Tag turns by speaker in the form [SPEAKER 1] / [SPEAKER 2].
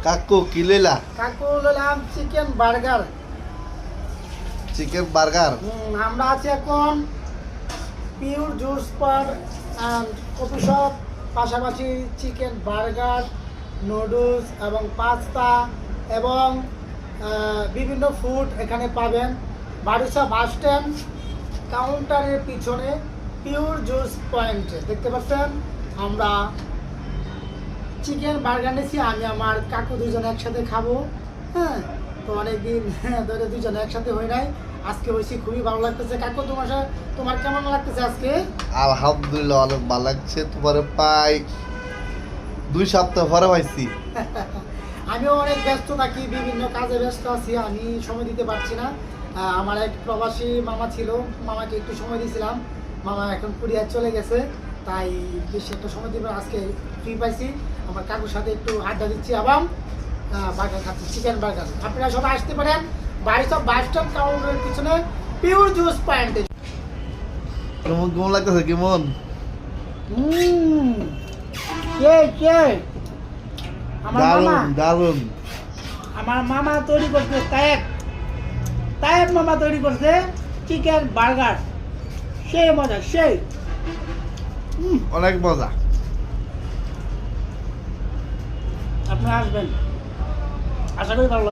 [SPEAKER 1] কাকু কি লইলা?
[SPEAKER 2] কাকু লইলাম চিকেন বার্গার।
[SPEAKER 1] Chicken burger.
[SPEAKER 2] আমরা আছি এখন pure juice per and coffee shop, পাশাপাশি চিকেন বার্গার, নুডলস এবং পাস্তা এবং বিভিন্ন ফুড এখানে পাবেন। বারিসা বাস স্ট্যান্ড কাউন্টারের পিছনে পিওর জুস পয়েন্টে দেখতে পাচ্ছেন আমরা চিকেন বার্গার নিয়েছি। আমি আমার কাকু দুজনে একসাথে খাবো। হ্যাঁ, তো অনেকদিন ধরে দুজনে একসাথে হয়ে নাই, আজকে হয়েছি, খুবই ভালো লাগতেছে। কাকু তোমার কেমন লাগতেছে আজকে?
[SPEAKER 1] আলহামদুলিল্লাহ অনেক ভালো লাগছে। তোমার পাই 2 সপ্তাহ পরে পাইছি।
[SPEAKER 2] আমিও অনেক ব্যস্ত থাকি, বিভিন্ন কাজে ব্যস্ত আছি, আমি সময় দিতে পারছি না। আমার এক প্রবাসী মামা ছিল, মামাকে একটু সময় দিয়েছিলাম, মামা এখন কুরিয়ার চলে গেছে, তাই বেশি একটা সময় দিবে। আজকে ফ্রি পাইছি, আমার কাকুর সাথে একটু আড্ডা দিচ্ছি এবং বার্গার খাচ্ছি, চিকেন বার্গার। আপনারা সবাই আসতে পারেন বারিসা বাস স্ট্যান্ড কাউন্টারের পিছনে পিওর জুস পয়েন্টে।
[SPEAKER 1] কেমন লাগতেছে? কেমন? দারুন।
[SPEAKER 2] আমার মামা তৈরি করছে, তায়েব মামা তৈরি করছে চিকেন বার্গার, সেই মজা, সেই
[SPEAKER 1] অনেক মজা।
[SPEAKER 2] আপনারা আসবেন, আশা করি ভালো